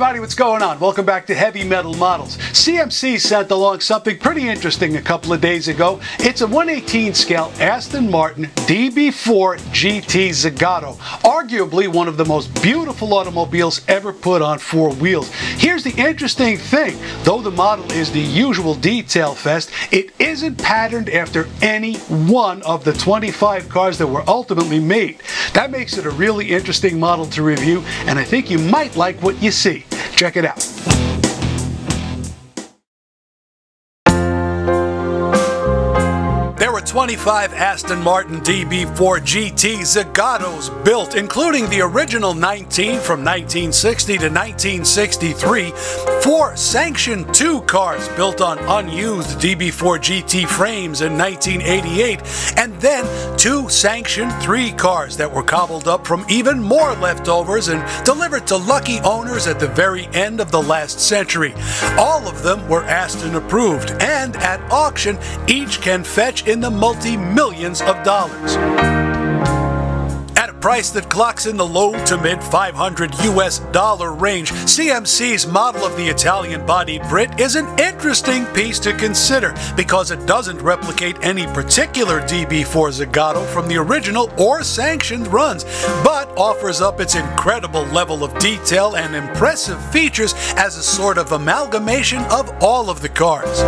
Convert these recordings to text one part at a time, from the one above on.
everybody, what's going on? Welcome back to Heavy Metal Models. CMC sent along something pretty interesting a couple of days ago. It's a 1/18 scale Aston Martin DB4 GT Zagato, arguably one of the most beautiful automobiles ever put on four wheels. Here's the interesting thing, though the model is the usual detail fest, it isn't patterned after any one of the 25 cars that were ultimately made. That makes it a really interesting model to review, and I think you might like what you see. Check it out. There were 25 Aston Martin DB4 GT Zagatos built, including the original 19 from 1960 to 1963, 4 Sanction 2 cars built on unused DB4 GT frames in 1988, and then 2 Sanction 3 cars that were cobbled up from even more leftovers and delivered to lucky owners at the very end of the last century. All of them were Aston approved, and at auction, each can fetch in the multi-millions of dollars. At a price that clocks in the low to mid $500 US range, CMC's model of the Italian-bodied Brit is an interesting piece to consider because it doesn't replicate any particular DB4 Zagato from the original or sanctioned runs, but offers up its incredible level of detail and impressive features as a sort of amalgamation of all of the cars.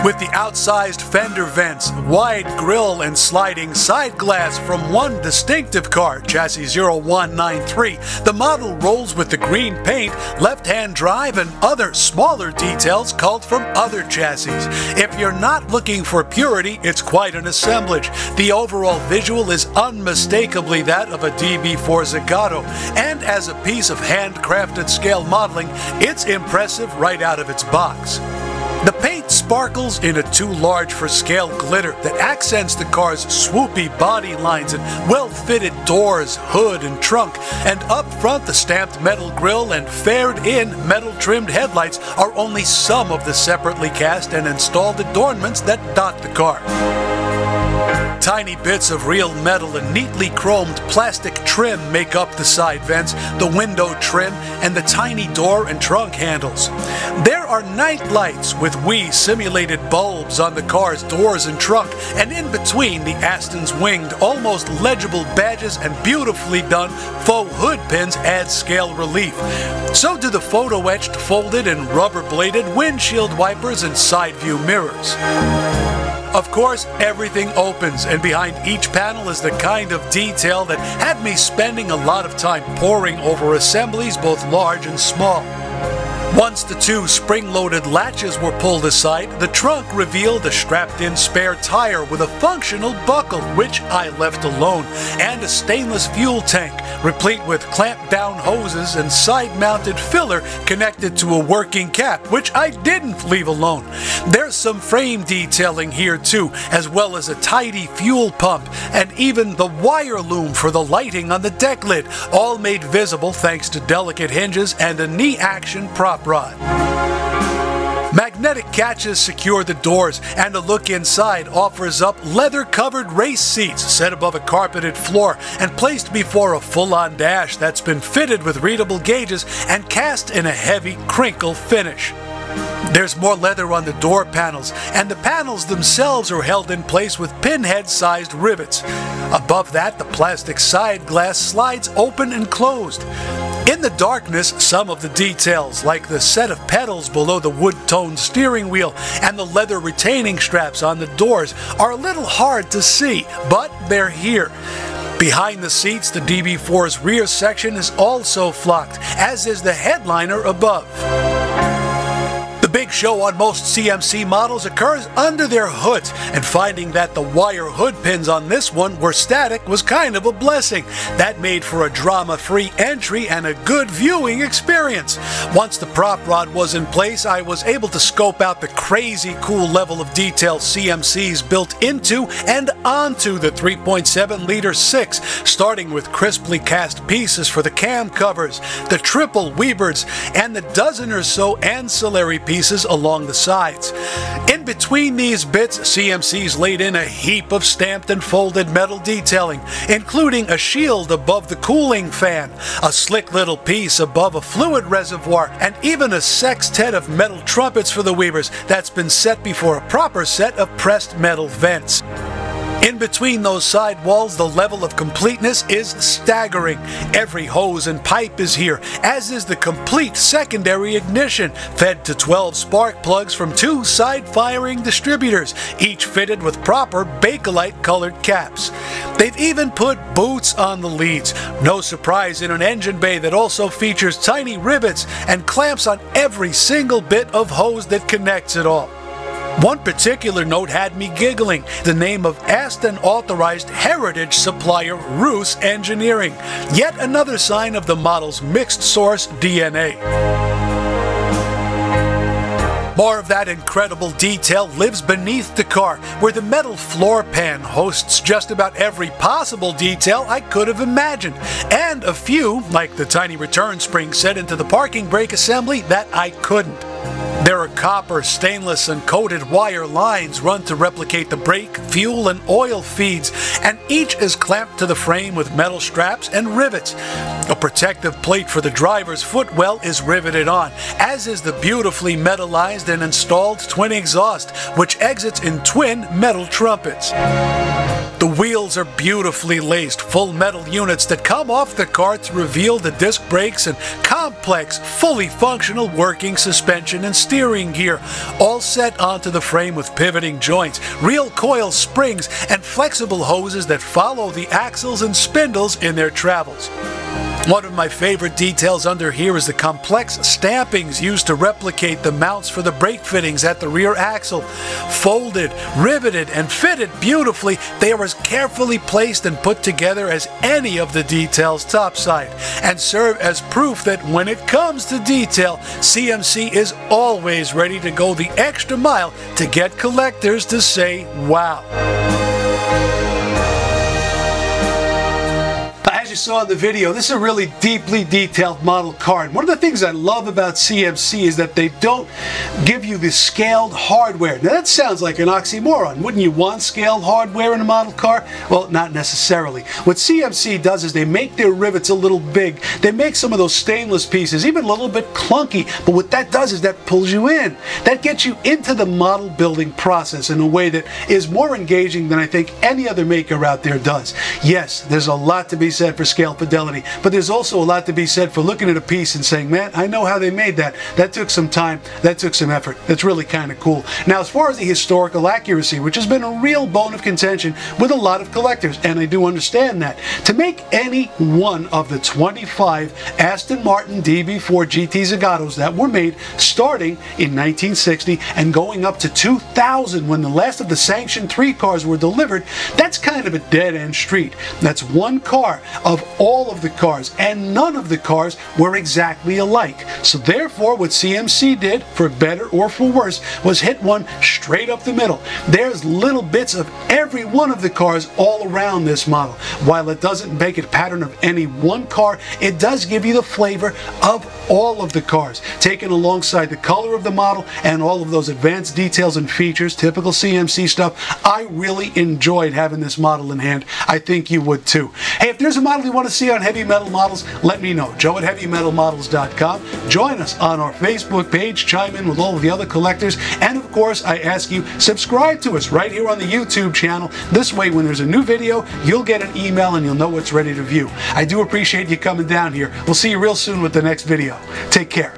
With the outsized fender vents, wide grille, and sliding side glass from one distinctive car, chassis 0193, the model rolls with the green paint, left-hand drive, and other smaller details culled from other chassis. If you're not looking for purity, it's quite an assemblage. The overall visual is unmistakably that of a DB4 Zagato, and as a piece of handcrafted scale modeling, it's impressive right out of its box. The paint sparkles in a too large for scale glitter that accents the car's swoopy body lines and well-fitted doors, hood, and trunk, and up front the stamped metal grille and fared-in metal-trimmed headlights are only some of the separately cast and installed adornments that dot the car. Tiny bits of real metal and neatly chromed plastic trim make up the side vents, the window trim, and the tiny door and trunk handles. There are night lights with Wii simulated bulbs on the car's doors and trunk, and in between the Aston's winged, almost legible badges and beautifully done faux hood pins add scale relief. So do the photo-etched, folded, and rubber-bladed windshield wipers and side view mirrors. Of course, everything opens, and behind each panel is the kind of detail that had me spending a lot of time poring over assemblies both large and small. Once the 2 spring-loaded latches were pulled aside, the trunk revealed a strapped-in spare tire with a functional buckle, which I left alone, and a stainless fuel tank, replete with clamp-down hoses and side-mounted filler connected to a working cap, which I didn't leave alone. There's some frame detailing here too, as well as a tidy fuel pump, and even the wire loom for the lighting on the deck lid, all made visible thanks to delicate hinges and a knee-action prop rod. Magnetic catches secure the doors, and a look inside offers up leather-covered race seats set above a carpeted floor and placed before a full-on dash that's been fitted with readable gauges and cast in a heavy crinkle finish. There's more leather on the door panels, and the panels themselves are held in place with pinhead-sized rivets. Above that, the plastic side glass slides open and closed. In the darkness, some of the details, like the set of pedals below the wood-toned steering wheel and the leather retaining straps on the doors, are a little hard to see, but they're here. Behind the seats, the DB4's rear section is also flocked, as is the headliner above. The big show on most CMC models occurs under their hoods, and finding that the wire hood pins on this one were static was kind of a blessing. That made for a drama-free entry and a good viewing experience. Once the prop rod was in place, I was able to scope out the crazy cool level of detail CMC's built into and onto the 3.7-liter 6, starting with crisply cast pieces for the cam covers, the triple Weberts, and the dozen or so ancillary pieces along the sides. In between these bits, CMC's laid in a heap of stamped and folded metal detailing, including a shield above the cooling fan, a slick little piece above a fluid reservoir, and even a sextet of metal trumpets for the weavers that's been set before a proper set of pressed metal vents. In between those side walls, the level of completeness is staggering. Every hose and pipe is here, as is the complete secondary ignition, fed to 12 spark plugs from 2 side-firing distributors, each fitted with proper Bakelite colored caps. They've even put boots on the leads. No surprise in an engine bay that also features tiny rivets and clamps on every single bit of hose that connects it all. One particular note had me giggling, the name of Aston authorized heritage supplier Roos Engineering, yet another sign of the model's mixed source DNA. More of that incredible detail lives beneath the car, where the metal floor pan hosts just about every possible detail I could have imagined, and a few, like the tiny return spring set into the parking brake assembly, that I couldn't. There are copper, stainless, and coated wire lines run to replicate the brake, fuel, and oil feeds, and each is clamped to the frame with metal straps and rivets. A protective plate for the driver's footwell is riveted on, as is the beautifully metallized and installed twin exhaust, which exits in twin metal trumpets. The wheels are beautifully laced, full metal units that come off the car to reveal the disc brakes and complex, fully functional working suspension and steering gear, all set onto the frame with pivoting joints, real coil springs, and flexible hoses that follow the axles and spindles in their travels. One of my favorite details under here is the complex stampings used to replicate the mounts for the brake fittings at the rear axle. Folded, riveted, and fitted beautifully, they are as carefully placed and put together as any of the details topside, and serve as proof that when it comes to detail, CMC is always ready to go the extra mile to get collectors to say, wow. As you saw in the video, this is a really deeply detailed model car. And one of the things I love about CMC is that they don't give you the scaled hardware. Now that sounds like an oxymoron. Wouldn't you want scaled hardware in a model car? Well, not necessarily. What CMC does is they make their rivets a little big. They make some of those stainless pieces even a little bit clunky. But what that does is that pulls you in. That gets you into the model building process in a way that is more engaging than I think any other maker out there does. Yes, there's a lot to be said for scale fidelity, but there's also a lot to be said for looking at a piece and saying, man, I know how they made that. That took some time, that took some effort. That's really kind of cool. Now, as far as the historical accuracy, which has been a real bone of contention with a lot of collectors, and I do understand that, to make any one of the 25 Aston Martin DB4 GT Zagatos that were made starting in 1960 and going up to 2000 when the last of the Sanction 3 cars were delivered, that's kind of a dead-end street. That's one car of all of the cars, and none of the cars were exactly alike. So therefore, what CMC did, for better or for worse, was hit one straight up the middle. There's little bits of every one of the cars all around this model. While it doesn't make it a pattern of any one car, it does give you the flavor of all of the cars, taken alongside the color of the model and all of those advanced details and features, typical CMC stuff. I really enjoyed having this model in hand. I think you would too. Hey, if there's a model you want to see on Heavy Metal Models, let me know. Joe at HeavyMetalModels.com. Join us on our Facebook page, chime in with all of the other collectors, and of course, I ask you, subscribe to us right here on the YouTube channel. This way, when there's a new video, you'll get an email and you'll know what's ready to view. I do appreciate you coming down here. We'll see you real soon with the next video. Take care.